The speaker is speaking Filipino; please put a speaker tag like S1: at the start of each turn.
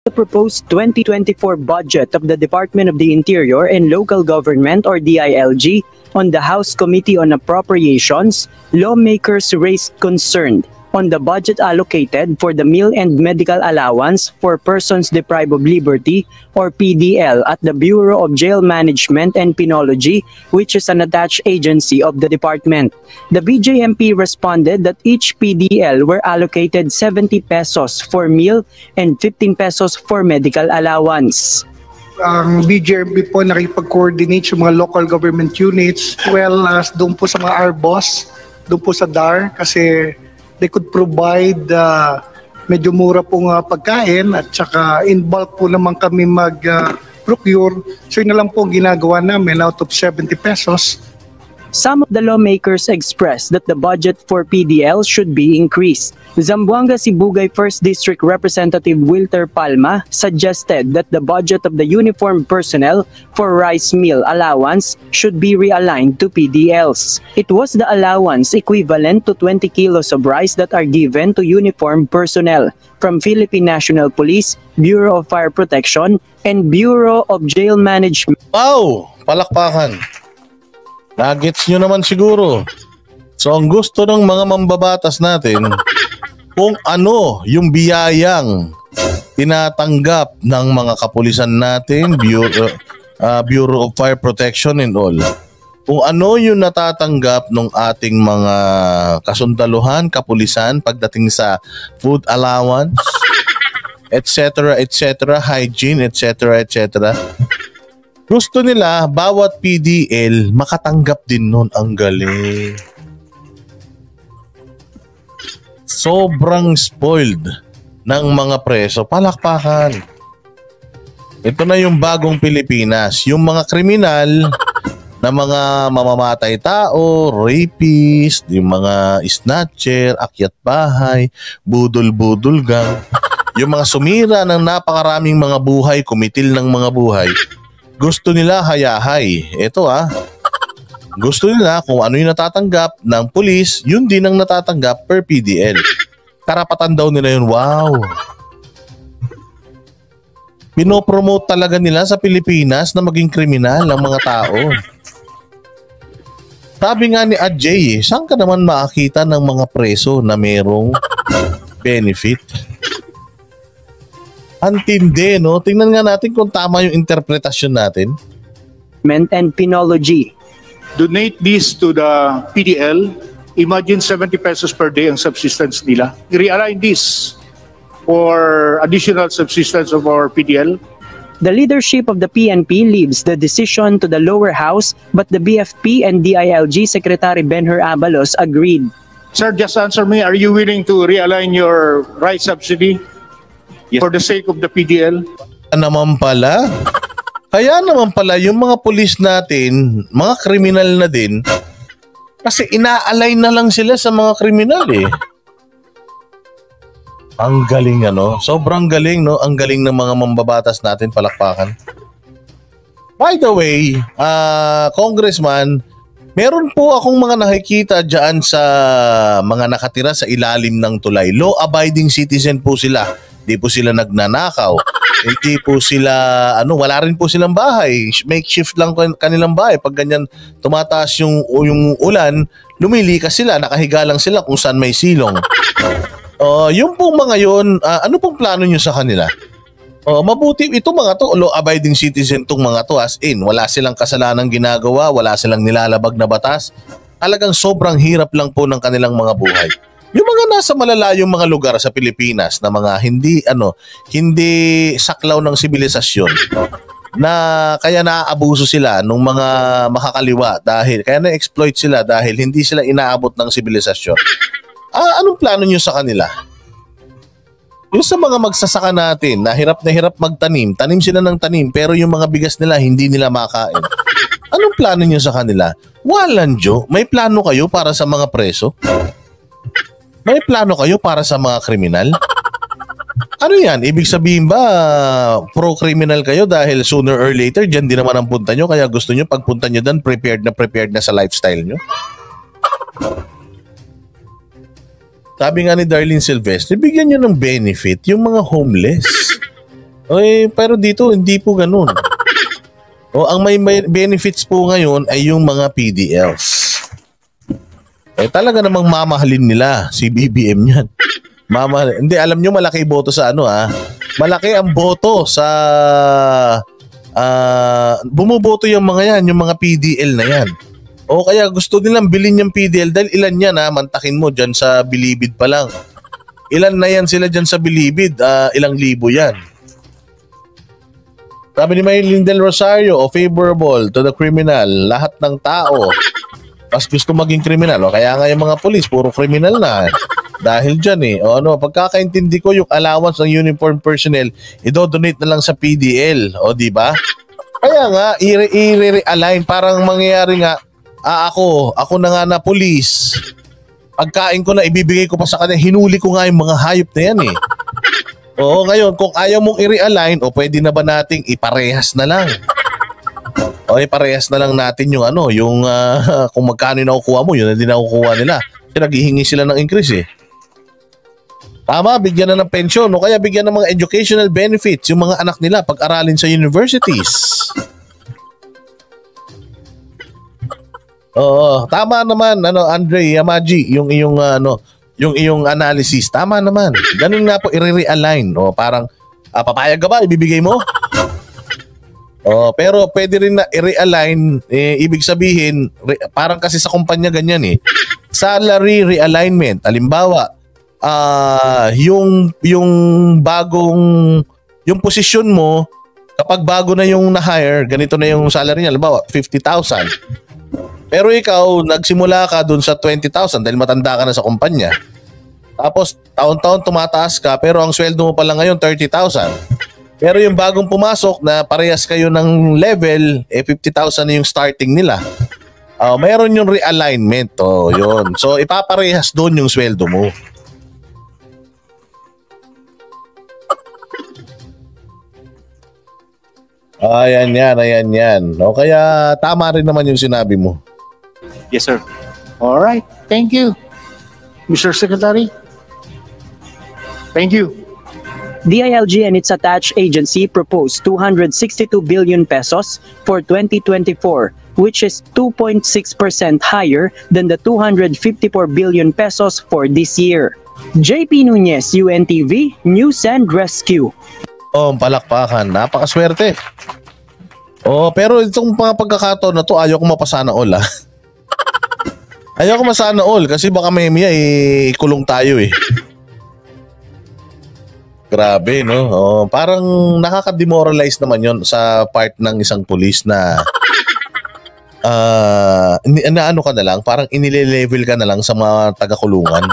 S1: the proposed 2024 budget of the Department of the Interior and Local Government or DILG on the House Committee on Appropriations, lawmakers raised concern on the budget allocated for the meal and medical allowance for persons deprived of liberty or PDL at the Bureau of Jail Management and Penology, which is an attached agency of the department. The BJMP responded that each PDL were allocated 70 pesos for meal and 15 pesos for medical allowance.
S2: Ang BJMP po nakipag-coordinate sa mga local government units well as doon po sa mga RBOS, doon po sa DAR kasi they could provide medyo mura pong pagkain at saka in bulk po naman kami mag-procure. So yun na lang po ginagawa namin out of 70 pesos.
S1: Some of the lawmakers expressed that the budget for PDL should be increased. Zamboanga Sibugay 1st District Representative Wilter Palma suggested that the budget of the uniformed personnel for rice meal allowance should be realigned to PDLs. It was the allowance equivalent to 20 kilos of rice that are given to uniformed personnel from Philippine National Police, Bureau of Fire Protection, and Bureau of Jail Management.
S3: Wow! Palakpakan! Nagets nyo naman siguro. So ang gusto ng mga mambabatas natin, kung ano yung biyayang tinatanggap ng mga kapulisan natin, Bureau of Fire Protection and all, kung ano yung natatanggap ng ating mga kasundaluhan, kapulisan pagdating sa food allowance, etc., hygiene, etc. Gusto nila, bawat PDL, makatanggap din nun. Ang galing. Sobrang spoiled ng mga preso. Palakpakan. Ito na yung bagong Pilipinas. Yung mga kriminal na mga mamamatay tao, rapist, yung mga snatcher, akyat bahay, budol-budol gang, yung mga sumira ng napakaraming mga buhay, kumitil ng mga buhay, gusto nila hayahay. Ito gusto nila kung ano yung natatanggap ng pulis, yun din ang natatanggap per PDL. Karapatan daw nila yun. Wow! Pinopromote talaga nila sa Pilipinas na maging kriminal ang mga tao. Sabi nga ni Ajay, saan ka naman makakita ng mga preso na merong benefit? Antindi, no? Tingnan nga natin kung tama yung interpretasyon natin.
S1: And Penology.
S4: Donate this to the PDL. Imagine 70 pesos per day ang subsistence nila. I-realign this for additional subsistence of our PDL.
S1: The leadership of the PNP leaves the decision to the lower house, but the BFP and DILG Secretary Benher Abalos agreed.
S4: Sir, just answer me. Are you willing to realign your rice subsidy? Yes. For the sake of the PDL?
S3: Kaya naman pala yung mga pulis natin, mga kriminal na din, kasi ina-align na lang sila sa mga kriminal eh. Ang galing sobrang galing ang galing ng mga mambabatas natin, palakpakan. By the way, Congressman, meron po akong mga nakikita dyan sa mga nakatira sa ilalim ng tulay. Law-abiding citizen po sila. Hindi po sila nagnanakaw. Hindi po sila, wala rin po silang bahay. Makeshift lang kanilang bahay. Pag ganyan tumataas yung ulan, lumilikas sila, nakahiga lang sila kung saan may silong. Yung pong mga yun, ano pong plano nyo sa kanila? Mabuti, ito mga to, law-abiding citizen tong mga to, as in, wala silang kasalanang ginagawa, wala silang nilalabag na batas. Talagang sobrang hirap lang po ng kanilang mga buhay. Yung mga nasa malalayong mga lugar sa Pilipinas na mga hindi saklaw ng sibilisasyon, na kaya naaabuso sila ng mga makakaliwa kaya na-exploit sila dahil hindi sila inaabot ng sibilisasyon. Anong plano nyo sa kanila? Yung sa mga magsasaka natin na hirap magtanim, tanim sila ng tanim pero yung mga bigas nila hindi nila makain. Anong plano nyo sa kanila? Walang Jo, may plano kayo para sa mga preso? May plano kayo para sa mga kriminal? Ano yan? Ibig sabihin ba pro-criminal kayo dahil sooner or later dyan din naman ang punta nyo kaya gusto nyo pagpunta nyo doon prepared na sa lifestyle nyo? Sabi nga ni Darlene Silvestre, bigyan nyo ng benefit yung mga homeless. Oy, pero dito hindi po ganun. Ang may benefits po ngayon ay yung mga PDLs. Talaga namang mamahalin nila si BBM yan. Hindi, alam nyo malaki boto sa malaki ang boto sa bumuboto yung mga yan, yung mga PDL na yan. O kaya gusto nilang bilhin yung PDL dahil ilan yan mantakin mo dyan sa Bilibid pa lang. Ilan na yan sila dyan sa Bilibid? Ilang libo yan. Sabi ni Maylin Del Rosario, favorable to the criminal. Lahat ng tao mas gusto maging kriminal. Kaya nga yung mga polis, puro kriminal na. Dahil dyan pagkakaintindi ko yung allowance ng uniform personnel, i-donate na lang sa PDL. Di ba? Kaya nga, i-realign. Parang mangyayari nga, ako na nga na polis. Pagkain ko na, ibibigay ko pa sa kanya, hinuli ko nga yung mga hayop na yan ngayon, kung ayaw mong i-realign, pwede na ba nating iparehas na lang? Iparehas na lang natin yung yung kung magkano yung nakukuha mo, yun na din nakukuha nila. Kasi naghihingi sila ng increase Tama, bigyan na ng pensyon o kaya bigyan ng mga educational benefits yung mga anak nila pag-aralin sa universities. Tama naman Andre Yamaji, yung iyong analysis. Tama naman. Ganun nga po i-realign. Parang papayag ka ba? Ibibigay mo? Pero pwede rin na i-realign. Ibig sabihin, parang kasi sa kumpanya ganyan salary realignment. Halimbawa, yung posisyon mo, kapag bago na yung na-hire, ganito na yung salary niya. Halimbawa, 50,000. Pero ikaw, nagsimula ka dun sa 20,000 dahil matanda ka na sa kumpanya. Tapos, taon-taon tumataas ka, pero ang sweldo mo pala ngayon, 30,000. Pero yung bagong pumasok na parehas kayo ng level, 50,000 na yung starting nila. Mayroon yung realignment. Yun. So, ipaparehas doon yung sweldo mo. Ayan yan. Kaya tama rin naman yung sinabi mo.
S4: Yes, sir. All right. Thank you, Mr. Secretary. Thank you.
S1: DILG and its attached agency proposed 262 billion pesos for 2024, which is 2.6% higher than the 254 billion pesos for this year. JP Nunez, UNTV, News and Rescue.
S3: Palakpakan. Napakaswerte. Pero itong mga pagkakataon na to, ayaw ko mapasana all Ayaw ko masana all kasi baka may kulong tayo Grabe, no? Parang nakaka-demoralize naman yon sa part ng isang pulis na ano ka na lang, parang inile-level ka na lang sa mga taga-kulungan.